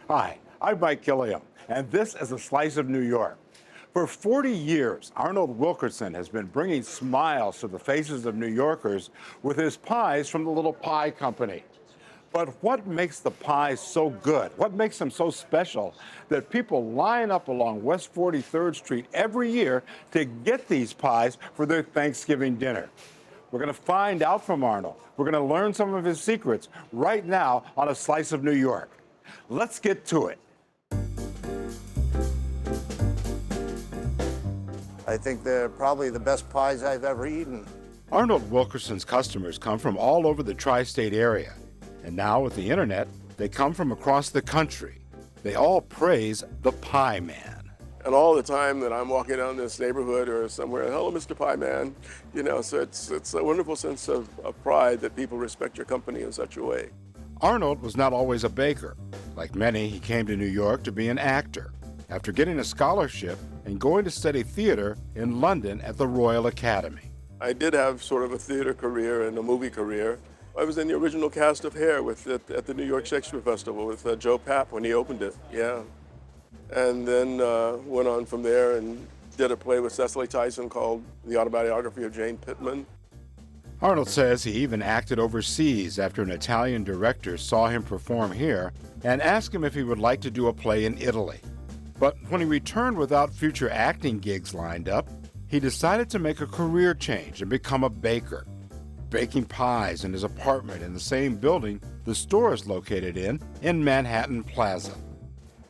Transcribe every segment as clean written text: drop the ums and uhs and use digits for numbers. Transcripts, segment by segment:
Hi, I'm Mike Gilliam, and this is A Slice of New York. For 40 years, Arnold Wilkerson has been bringing smiles to the faces of New Yorkers with his pies from the Little Pie Company. But what makes the pies so good? What makes them so special that people line up along West 43rd Street every year to get these pies for their Thanksgiving dinner? We're going to find out from Arnold. We're going to learn some of his secrets right now on A Slice of New York. Let's get to it. I think they're probably the best pies I've ever eaten. Arnold Wilkerson's customers come from all over the tri-state area. And now with the internet, they come from across the country. They all praise the Pie Man. And all the time that I'm walking down this neighborhood or somewhere, hello, Mr. Pie Man. You know, so it's a wonderful sense of pride that people respect your company in such a way. Arnold was not always a baker. Like many, he came to New York to be an actor, after getting a scholarship and going to study theater in London at the Royal Academy. I did have sort of a theater career and a movie career. I was in the original cast of Hair at the New York Shakespeare Festival with Joe Papp when he opened it, yeah. And then went on from there and did a play with Cecily Tyson called The Autobiography of Jane Pittman. Arnold says he even acted overseas after an Italian director saw him perform here and asked him if he would like to do a play in Italy. But when he returned without future acting gigs lined up, he decided to make a career change and become a baker, baking pies in his apartment in the same building the store is located in Manhattan Plaza.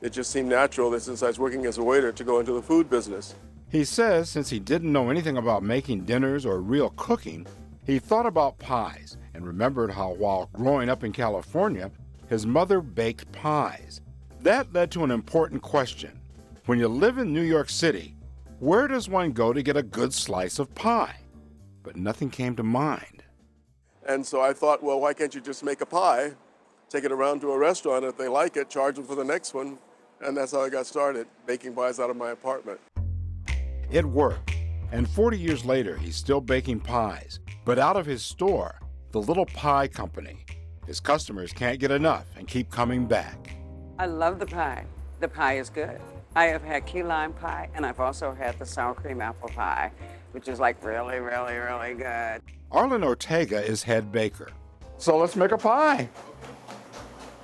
It just seemed natural that since I was working as a waiter to go into the food business. He says since he didn't know anything about making dinners or real cooking, he thought about pies and remembered how while growing up in California, his mother baked pies. That led to an important question. When you live in New York City, where does one go to get a good slice of pie? But nothing came to mind. And so I thought, well, why can't you just make a pie, take it around to a restaurant, and if they like it, charge them for the next one. And that's how I got started, baking pies out of my apartment. It worked. And 40 years later, he's still baking pies, but out of his store, the Little Pie Company. His customers can't get enough and keep coming back. I love the pie. The pie is good. I have had key lime pie, and I've also had the sour cream apple pie, which is like really, really, really good. Arlen Ortega is head baker. So let's make a pie.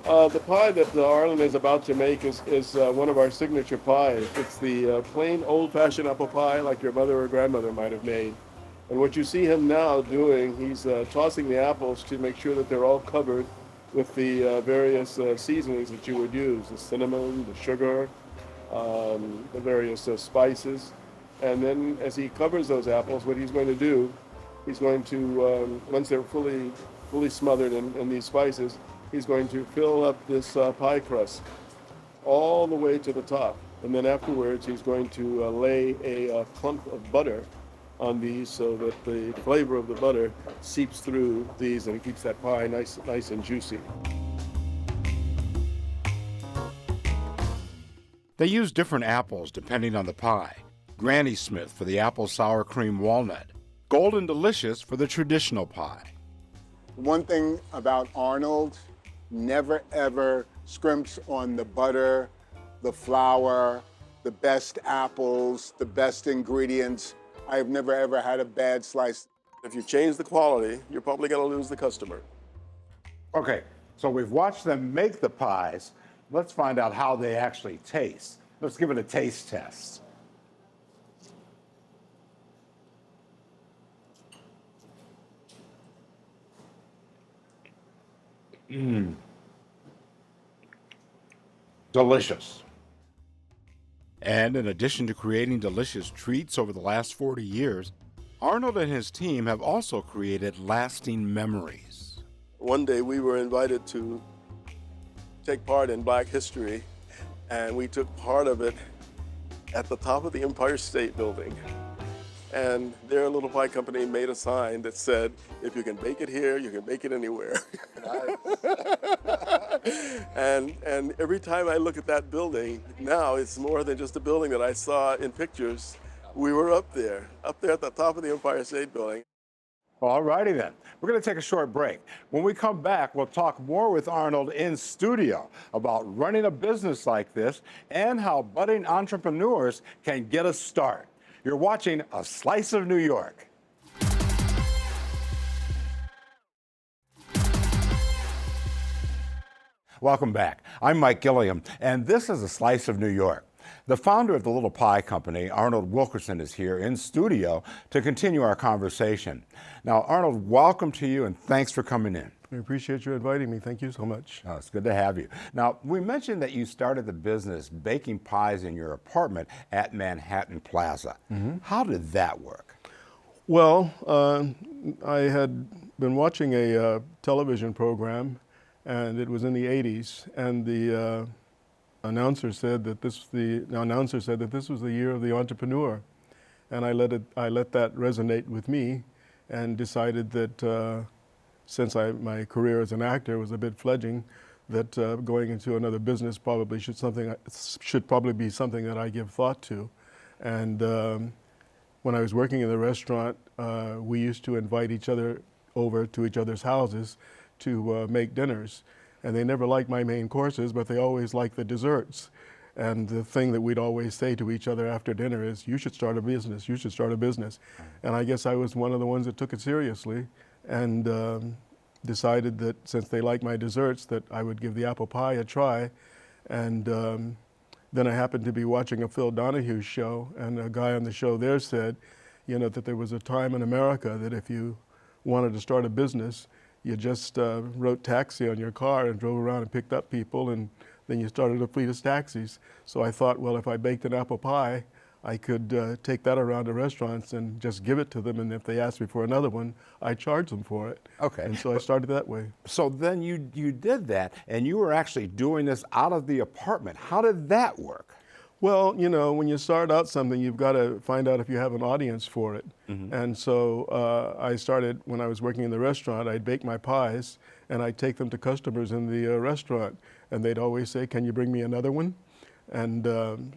The pie that Arlen is about to make is one of our signature pies. It's the plain old-fashioned apple pie like your mother or grandmother might have made. And what you see him now doing, he's tossing the apples to make sure that they're all covered with the various seasonings that you would use, the cinnamon, the sugar, the various spices. And then as he covers those apples, what he's going to do, he's going to, once they're fully smothered in these spices, he's going to fill up this pie crust all the way to the top. And then afterwards, he's going to lay a clump of butter on these so that the flavor of the butter seeps through these and it keeps that pie nice and juicy. They use different apples depending on the pie. Granny Smith for the apple sour cream walnut. Golden Delicious for the traditional pie. One thing about Arnold, never ever scrimps on the butter, the flour, the best apples, the best ingredients. I've never ever had a bad slice. If you change the quality, you're probably going to lose the customer. Okay, so we've watched them make the pies. Let's find out how they actually taste. Let's give it a taste test. Delicious. And in addition to creating delicious treats over the last 40 years, Arnold and his team have also created lasting memories. One day we were invited to take part in Black History, and we took part of it at the top of the Empire State Building. And their little pie company made a sign that said, if you can bake it here, you can bake it anywhere. And every time I look at that building, now it's more than just a building that I saw in pictures. We were up there at the top of the Empire State Building. All righty then. We're going to take a short break. When we come back, we'll talk more with Arnold in studio about running a business like this and how budding entrepreneurs can get a start. You're watching A Slice of New York. Welcome back. I'm Mike Gilliam, and this is A Slice of New York. The founder of the Little Pie Company, Arnold Wilkerson, is here in studio to continue our conversation. Now, Arnold, welcome to you, and thanks for coming in. I appreciate you inviting me. Thank you so much. Oh, it's good to have you. Now, we mentioned that you started the business baking pies in your apartment at Manhattan Plaza. How did that work? Well, I had been watching a television program, and it was in the 80s, and the announcer said that this was the year of the entrepreneur, and I let that resonate with me, and decided that since my career as an actor was a bit fledgling, that going into another business probably should probably be something that I give thought to. And when I was working in the restaurant, we used to invite each other over to each other's houses to make dinners. And they never liked my main courses, but they always liked the desserts. And the thing that we'd always say to each other after dinner is, you should start a business, you should start a business. And I guess I was one of the ones that took it seriously and decided that since they liked my desserts, that I would give the apple pie a try. And then I happened to be watching a Phil Donahue show, and a guy on the show there said, you know, that there was a time in America that if you wanted to start a business, you just wrote taxi on your car and drove around and picked up people, and then you started a fleet of taxis. So I thought, well, if I baked an apple pie, I could take that around to restaurants and just give it to them, and if they asked me for another one, I charge them for it. Okay. And so I started that way. So then you did that, and you were actually doing this out of the apartment. How did that work? Well, you know, when you start out something, you've got to find out if you have an audience for it. And so I started, when I was working in the restaurant, I'd bake my pies, and I'd take them to customers in the restaurant, and they'd always say, can you bring me another one? And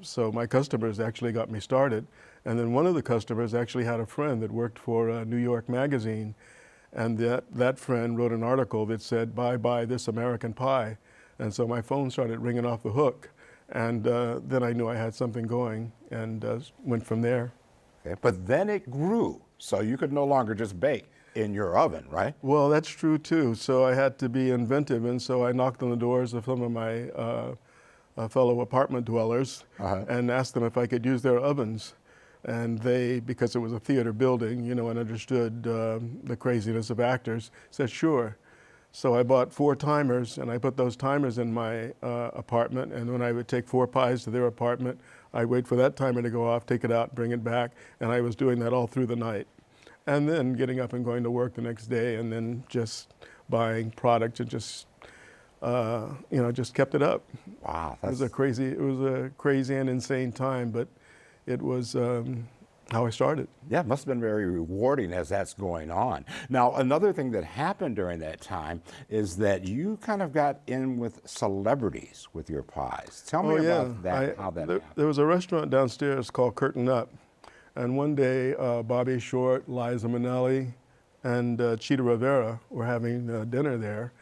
so my customers actually got me started. And then one of the customers actually had a friend that worked for New York Magazine, and that friend wrote an article that said, buy this American pie. And so my phone started ringing off the hook. And then I knew I had something going, and went from there. Okay. But then it grew, so you could no longer just bake in your oven, right? Well, that's true too. So I had to be inventive, and so I knocked on the doors of some of my fellow apartment dwellers and asked them if I could use their ovens. And they, because it was a theater building, you know, and understood the craziness of actors, said sure. So I bought 4 timers, and I put those timers in my apartment, and when I would take 4 pies to their apartment, I'd wait for that timer to go off, take it out, bring it back, and I was doing that all through the night. And then getting up and going to work the next day, and then just buying product and just, you know, just kept it up. Wow. It was a crazy and insane time, but it was how I started. Yeah, it must have been very rewarding as that's going on. Now, another thing that happened during that time is that you kind of got in with celebrities with your pies. Tell me about that, how that happened. There was a restaurant downstairs called Curtain Up, and one day Bobby Short, Liza Minnelli, and Chita Rivera were having dinner there,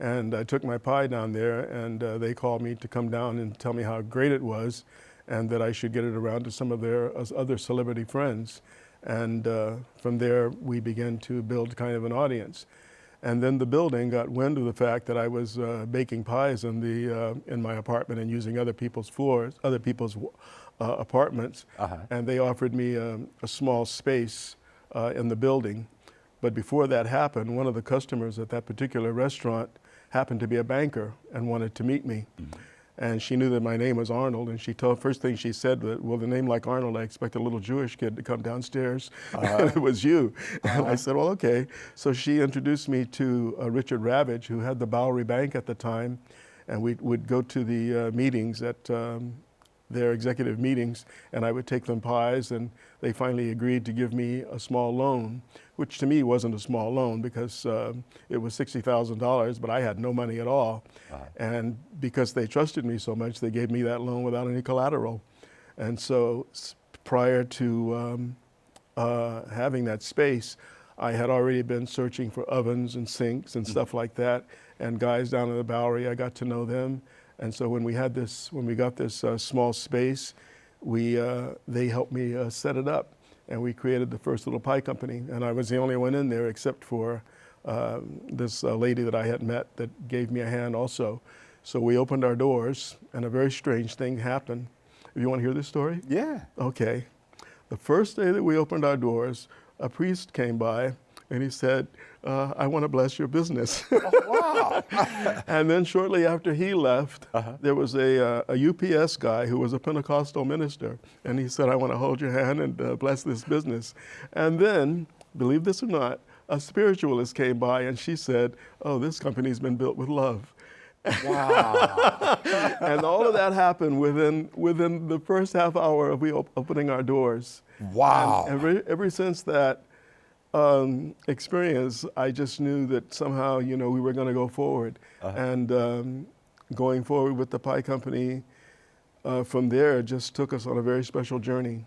and I took my pie down there, and they called me to come down and tell me how great it was, and that I should get it around to some of their other celebrity friends. And from there, we began to build kind of an audience. And then the building got wind of the fact that I was baking pies in my apartment and using other people's floors, other people's apartments. And they offered me a small space in the building. But before that happened, one of the customers at that particular restaurant happened to be a banker and wanted to meet me. And she knew that my name was Arnold, and first thing she said, well, the name like Arnold, I expect a little Jewish kid to come downstairs, and it was you. And I said, well, okay. So she introduced me to Richard Ravage, who had the Bowery Bank at the time, and we would go to the meetings at the their executive meetings, and I would take them pies, and they finally agreed to give me a small loan, which to me wasn't a small loan because it was $60,000, but I had no money at all. And because they trusted me so much, they gave me that loan without any collateral. And so prior to having that space, I had already been searching for ovens and sinks and stuff like that. And guys down in the Bowery, I got to know them. And so when we got this small space, they helped me set it up. And we created the first little pie company. And I was the only one in there except for this lady that I had met that gave me a hand also. So we opened our doors, and a very strange thing happened. You want to hear this story? Yeah. Okay. The first day that we opened our doors, a priest came by, and he said, I want to bless your business. Oh, wow. And then shortly after he left, there was a UPS guy who was a Pentecostal minister, and he said, I want to hold your hand and bless this business. And then, believe this or not, a spiritualist came by, and she said, oh, this company's been built with love. Wow. And all of that happened within the first half hour of opening our doors. Wow. And ever since that experience, I just knew that somehow, we were going to go forward. And going forward with the pie company from there just took us on a very special journey,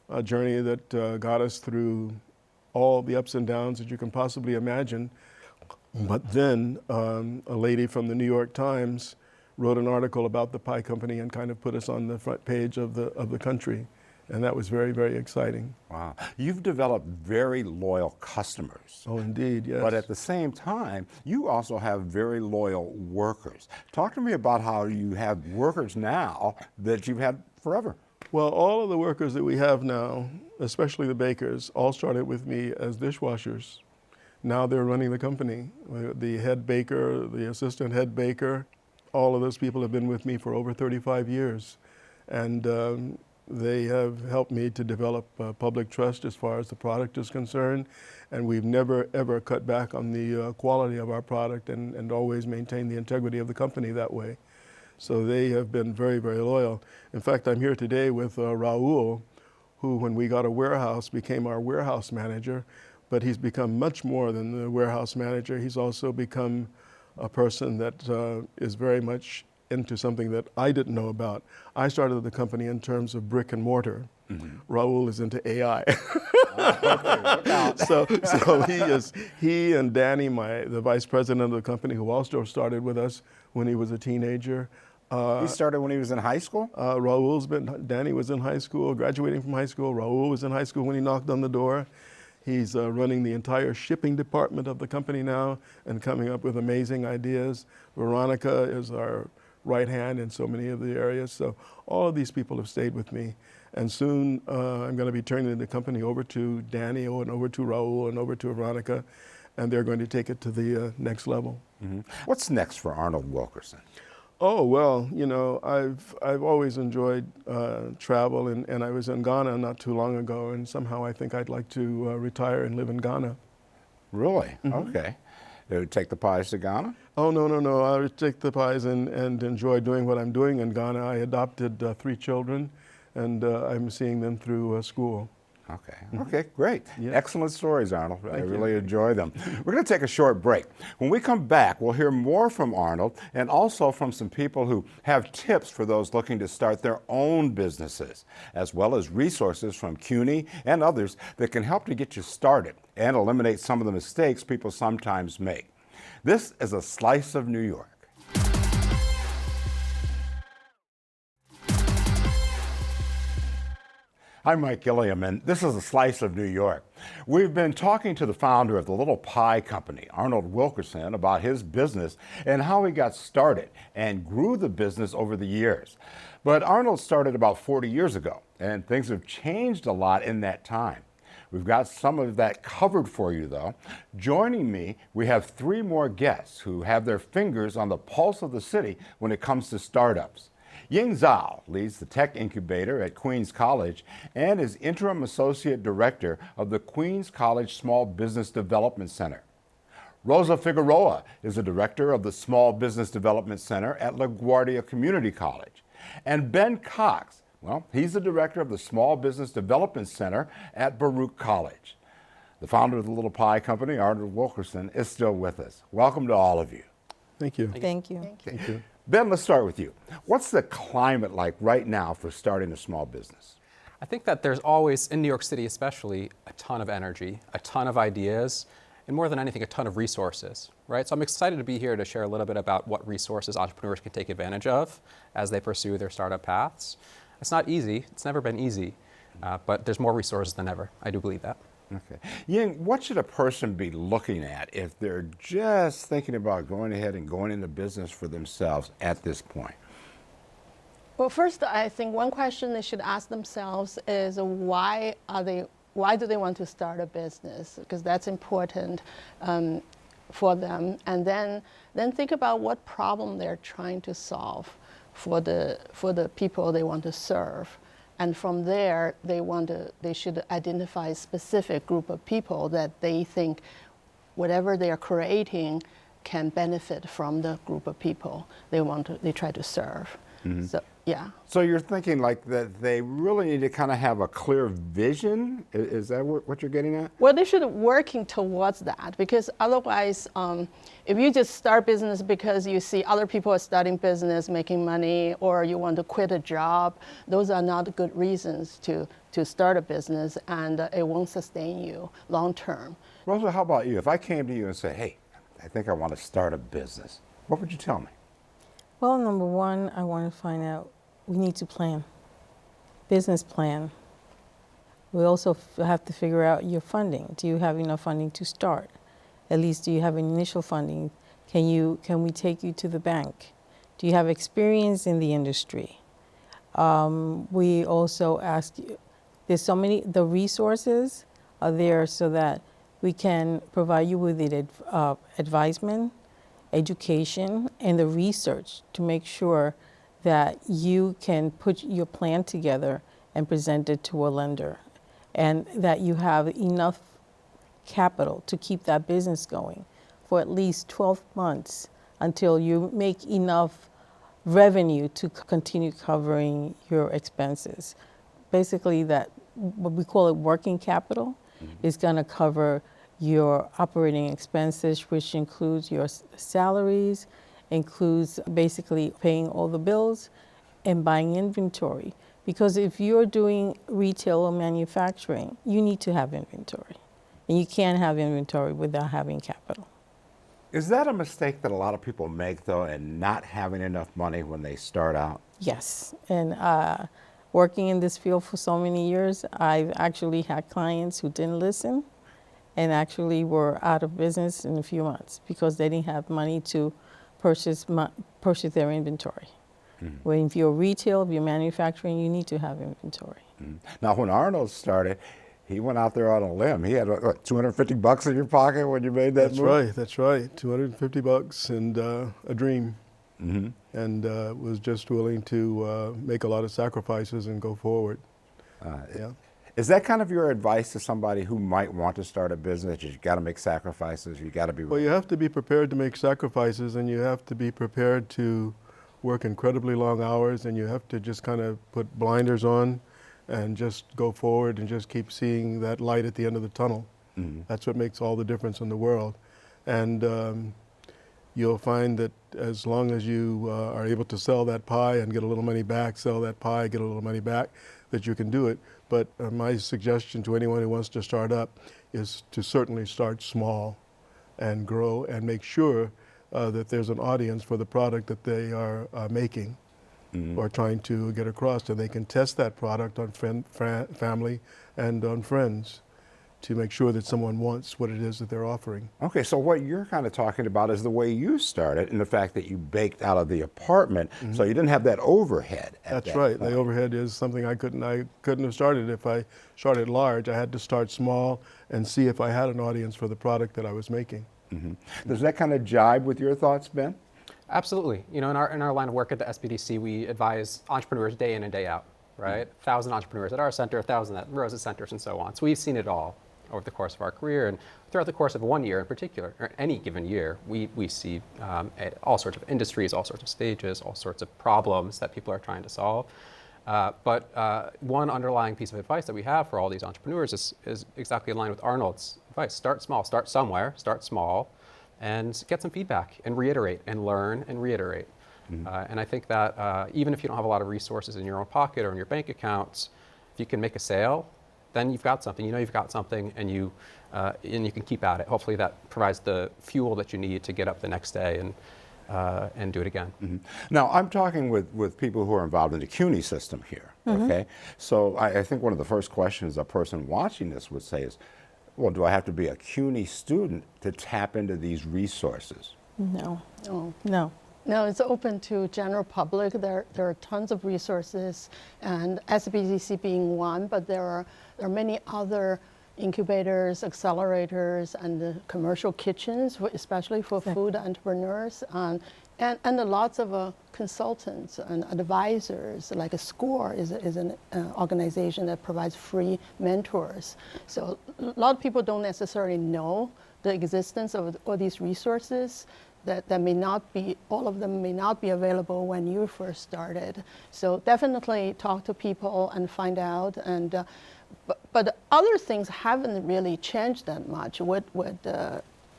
a journey that got us through all the ups and downs that you can possibly imagine. But then a lady from the New York Times wrote an article about the pie company and kind of put us on the front page of the country. And that was very, very exciting. Wow. You've developed very loyal customers. Oh, indeed, yes. But at the same time, you also have very loyal workers. Talk to me about how you have workers now that you've had forever. Well, all of the workers that we have now, especially the bakers, all started with me as dishwashers. Now they're running the company. The head baker, the assistant head baker, all of those people have been with me for over 35 years. And they have helped me to develop public trust as far as the product is concerned. And we've never, ever cut back on the quality of our product and always maintained the integrity of the company that way. So they have been very, very loyal. In fact, I'm here today with Raul, who, when we got a warehouse, became our warehouse manager. But he's become much more than the warehouse manager. He's also become a person that is very much into something that I didn't know about. I started the company in terms of brick and mortar. Raul is into AI. So he and Danny, the vice president of the company, who also started with us when he was a teenager. He started when he was in high school? Danny was in high school, graduating from high school. Raul was in high school when he knocked on the door. He's running the entire shipping department of the company now and coming up with amazing ideas. Veronica is our right hand in so many of the areas. So all of these people have stayed with me. And soon I'm going to be turning the company over to Danny and over to Raul and over to Veronica, and they're going to take it to the next level. What's next for Arnold Wilkerson? Oh, well, I've always enjoyed travel, and I was in Ghana not too long ago, and somehow I think I'd like to retire and live in Ghana. Really? Okay. Take the pies to Ghana? Oh, no. I would take the pies and enjoy doing what I'm doing in Ghana. I adopted 3 children, and I'm seeing them through school. Okay. Okay, great. Yeah. Excellent stories, Arnold. I Thank you. really enjoy them. We're going to take a short break. When we come back, we'll hear more from Arnold and also from some people who have tips for those looking to start their own businesses, as well as resources from CUNY and others that can help to get you started and eliminate some of the mistakes people sometimes make. This is a slice of New York. I'm Mike Gilliam, and this is a slice of New York. We've been talking to the founder of the Little Pie Company, Arnold Wilkerson, about his business and how he got started and grew the business over the years. But Arnold started about 40 years ago, and things have changed a lot in that time. We've got some of that covered for you, though. Joining me, we have 3 more guests who have their fingers on the pulse of the city when it comes to startups. Ying Zhou leads the Tech Incubator at Queens College and is Interim Associate Director of the Queens College Small Business Development Center. Rosa Figueroa is the Director of the Small Business Development Center at LaGuardia Community College. And Ben Cox Well, he's the director of the Small Business Development Center at Baruch College. The founder of the Little Pie Company, Arnold Wilkerson, is still with us. Welcome to all of you. Thank you. Thank you. Thank you. Ben, let's start with you. What's the climate like right now for starting a small business? I think that there's always, in New York City especially, a ton of energy, a ton of ideas, and more than anything, a ton of resources, right? So I'm excited to be here to share a little bit about what resources entrepreneurs can take advantage of as they pursue their startup paths. It's not easy. It's never been easy, but there's more resources than ever. I do believe that. Okay. Ying, what should a person be looking at if they're just thinking about going ahead and going into business for themselves at this point? Well, first, I think one question they should ask themselves is why do they want to start a business? Because that's important for them. And then think about what problem they're trying to solve for the people they want to serve. And from there, they should identify a specific group of people that they think whatever they are creating can benefit from the group of people they try to serve. Mm-hmm. So, yeah. So you're thinking like that they really need to kind of have a clear vision? Is that what you're getting at? Well, they should be working towards that, because otherwise, if you just start business because you see other people are starting business, making money, or you want to quit a job, those are not good reasons to start a business, and it won't sustain you long term. Rosa, how about you? If I came to you and said, hey, I think I want to start a business, what would you tell me? Well, number one, I want to find out, we need to plan, business plan. We also have to figure out your funding. Do you have enough funding to start? At least, do you have initial funding? Can we take you to the bank? Do you have experience in the industry? We also ask you, the resources are there so that we can provide you with the advisement, education, and the research to make sure that you can put your plan together and present it to a lender, and that you have enough capital to keep that business going for at least 12 months until you make enough revenue to continue covering your expenses. Basically, that what we call it working capital is going to cover your operating expenses, which includes your salaries, includes basically paying all the bills and buying inventory. Because if you're doing retail or manufacturing, you need to have inventory. And you can't have inventory without having capital. Is that a mistake that a lot of people make, though, and not having enough money when they start out? Yes. And working in this field for so many years, I've actually had clients who didn't listen and actually were out of business in a few months because they didn't have money to purchase their inventory. Mm-hmm. When if you're retail, if you're manufacturing, you need to have inventory. Mm-hmm. Now, when Arnold started, he went out there on a limb. He had, what, $250 in your pocket when you made that move? That's right. $250 and a dream. Mm-hmm. And was just willing to make a lot of sacrifices and go forward. Yeah. Is that kind of your advice to somebody who might want to start a business? You got to make sacrifices. You got to be. Well, you have to be prepared to make sacrifices, and you have to be prepared to work incredibly long hours, and you have to just kind of put blinders on and just go forward and just keep seeing that light at the end of the tunnel. Mm-hmm. That's what makes all the difference in the world. And you'll find that as long as you are able to sell that pie and get a little money back, sell that pie, get a little money back, that you can do it. But my suggestion to anyone who wants to start up is to certainly start small and grow and make sure that there's an audience for the product that they are making or trying to get across, and they can test that product on family and on friends to make sure that someone wants what it is that they're offering. Okay, so what you're kind of talking about is the way you started and the fact that you baked out of the apartment, so you didn't have that overhead. That's right. The overhead is something I couldn't have started if I started large. I had to start small and see if I had an audience for the product that I was making. Does that kind of jibe with your thoughts, Ben? Absolutely. You know, in our line of work at the SBDC, we advise entrepreneurs day in and day out, right? 1,000 entrepreneurs at our center, 1,000 at Rosa centers, and so on. So we've seen it all over the course of our career, and throughout the course of 1 year in particular, or any given year, we see all sorts of industries, all sorts of stages, all sorts of problems that people are trying to solve. But one underlying piece of advice that we have for all these entrepreneurs is exactly in line with Arnold's advice. Start small, start somewhere, start small, and get some feedback and reiterate and learn and reiterate. And I think that even if you don't have a lot of resources in your own pocket or in your bank accounts, if you can make a sale, then you've got something. You know you've got something, and you can keep at it. Hopefully that provides the fuel that you need to get up the next day and do it again. Now, I'm talking with people who are involved in the CUNY system here, okay? So I think one of the first questions a person watching this would say is, well, do I have to be a CUNY student to tap into these resources? No. Oh. No. No, it's open to general public. There are tons of resources, and SBDC being one, but there are many other incubators, accelerators, and commercial kitchens, especially for food entrepreneurs, and lots of consultants and advisors. Like a SCORE is an organization that provides free mentors. So a lot of people don't necessarily know the existence of all these resources. That may not be, all of them may not be available when you first started. So definitely talk to people and find out. And but other things haven't really changed that much. What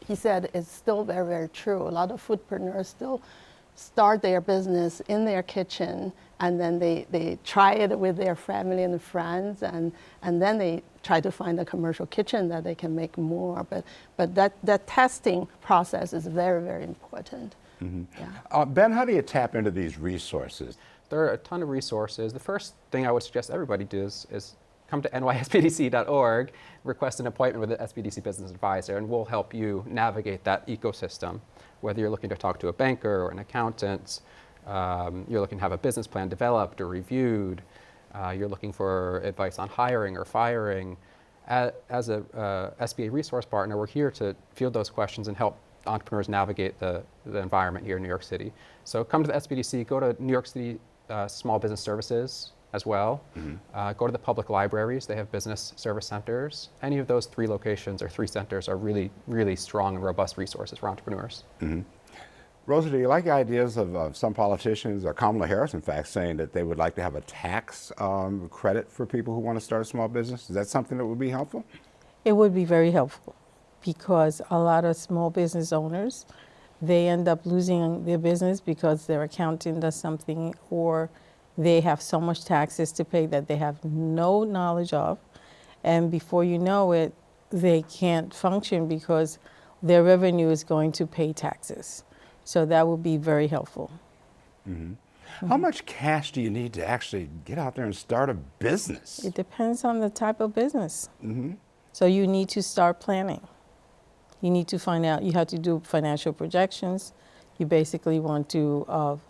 he said is still very, very true. A lot of foodpreneurs still start their business in their kitchen, and then they try it with their family and friends, and then they try to find a commercial kitchen that they can make more. But that testing process is very, very important. Yeah. Ben, how do you tap into these resources? There are a ton of resources. The first thing I would suggest everybody does is come to nysbdc.org, request an appointment with an SBDC business advisor, and we'll help you navigate that ecosystem. Whether you're looking to talk to a banker or an accountant, you're looking to have a business plan developed or reviewed, you're looking for advice on hiring or firing. As a SBA resource partner, we're here to field those questions and help entrepreneurs navigate the environment here in New York City. So come to the SBDC, go to New York City Small Business Services as well. Go to the public libraries. They have business service centers. Any of those 3 locations or 3 centers are really, really strong and robust resources for entrepreneurs. Rosa, do you like ideas of some politicians, or Kamala Harris, in fact, saying that they would like to have a tax credit for people who want to start a small business? Is that something that would be helpful? It would be very helpful, because a lot of small business owners, they end up losing their business because their accountant does something, or they have so much taxes to pay that they have no knowledge of. And before you know it, they can't function because their revenue is going to pay taxes. So that would be very helpful. How much cash do you need to actually get out there and start a business? It depends on the type of business. So you need to start planning. You need to find out, you have to do financial projections. You basically want to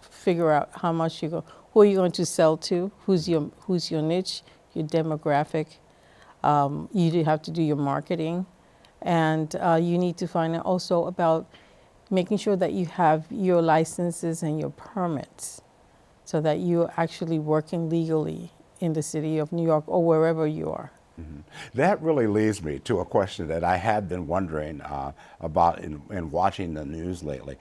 figure out how much who are you going to sell to, who's your niche, your demographic. You do have to do your marketing, and you need to find out also about making sure that you have your licenses and your permits, so that you're actually working legally in the city of New York or wherever you are. That really leads me to a question that I had been wondering about in watching the news lately.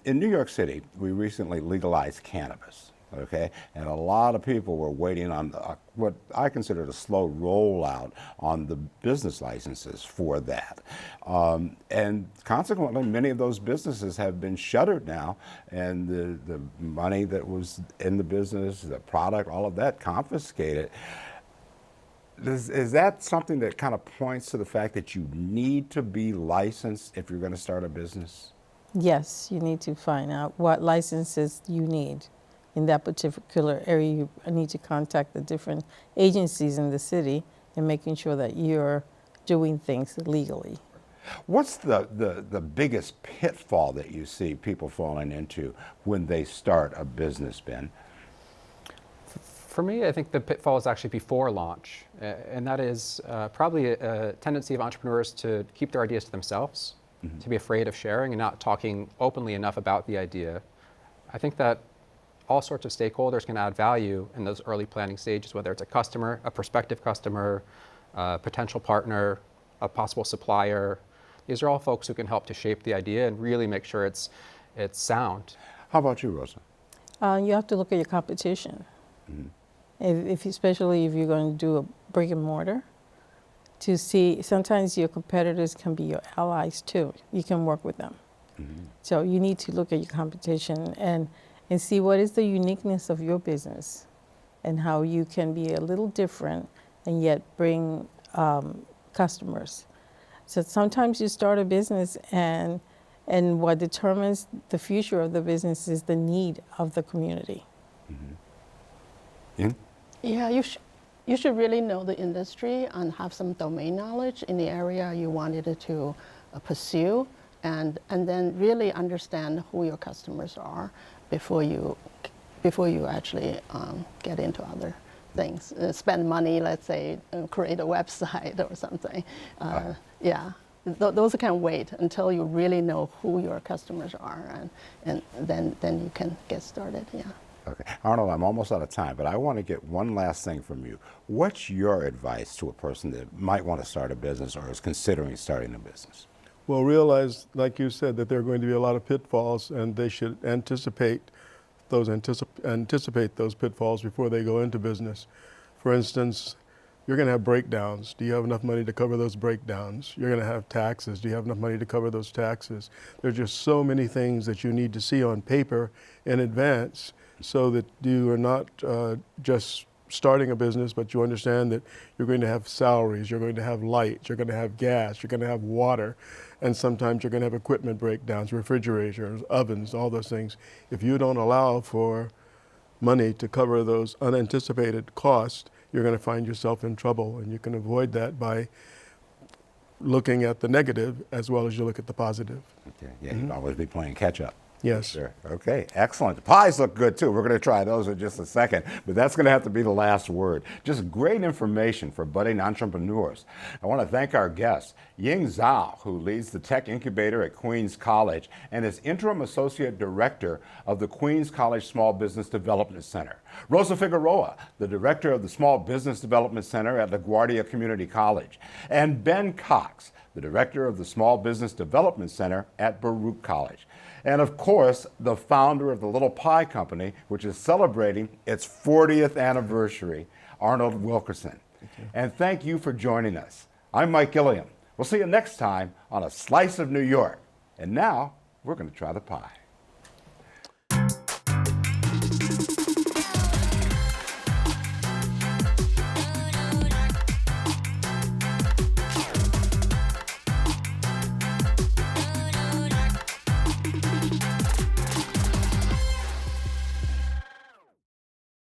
In New York City, we recently legalized cannabis, okay? And a lot of people were waiting on what I consider a slow rollout on the business licenses for that. And consequently, many of those businesses have been shuttered now, and the money that was in the business, the product, all of that confiscated. Is that something that kind of points to the fact that you need to be licensed if you're going to start a business? Yes, you need to find out what licenses you need in that particular area. You need to contact the different agencies in the city and making sure that you're doing things legally. What's the biggest pitfall that you see people falling into when they start a business, Ben? For me, I think the pitfall is actually before launch, and that is probably a tendency of entrepreneurs to keep their ideas to themselves, to be afraid of sharing and not talking openly enough about the idea. I think that all sorts of stakeholders can add value in those early planning stages, whether it's a customer, a prospective customer, a potential partner, a possible supplier. These are all folks who can help to shape the idea and really make sure it's sound. How about you, Rosa? You have to look at your competition. Especially if you're going to do a brick and mortar, to see sometimes your competitors can be your allies too. You can work with them. So you need to look at your competition and see what is the uniqueness of your business and how you can be a little different and yet bring customers. So sometimes you start a business and what determines the future of the business is the need of the community. Ying? Yeah, you should really know the industry and have some domain knowledge in the area you wanted to pursue, and then really understand who your customers are before you actually get into other things. Spend money, let's say, create a website or something. Yeah, those can wait until you really know who your customers are, and then you can get started. Yeah. Okay. Arnold, I'm almost out of time, but I want to get one last thing from you. What's your advice to a person that might want to start a business or is considering starting a business? Well, realize, like you said, that there are going to be a lot of pitfalls, and they should anticipate those pitfalls before they go into business. For instance, you're going to have breakdowns. Do you have enough money to cover those breakdowns? You're going to have taxes. Do you have enough money to cover those taxes? There's just so many things that you need to see on paper in advance so that you are not just starting a business, but you understand that you're going to have salaries, you're going to have lights, you're going to have gas, you're going to have water, and sometimes you're going to have equipment breakdowns, refrigerators, ovens, all those things. If you don't allow for money to cover those unanticipated costs, you're going to find yourself in trouble, and you can avoid that by looking at the negative as well as you look at the positive. Okay. Yeah, you'd always be playing catch up. Yes. Sure. Okay, excellent. The pies look good too. We're going to try those in just a second, but that's going to have to be the last word. Just great information for budding entrepreneurs. I want to thank our guests, Ying Zhou, who leads the Tech Incubator at Queens College and is Interim Associate Director of the Queens College Small Business Development Center. Rosa Figueroa, the Director of the Small Business Development Center at LaGuardia Community College. And Ben Cox, the Director of the Small Business Development Center at Baruch College. And of course, the founder of the Little Pie Company, which is celebrating its 40th anniversary, Arnold Wilkerson. And thank you for joining us. I'm Mike Gilliam. We'll see you next time on A Slice of New York. And now, we're going to try the pie.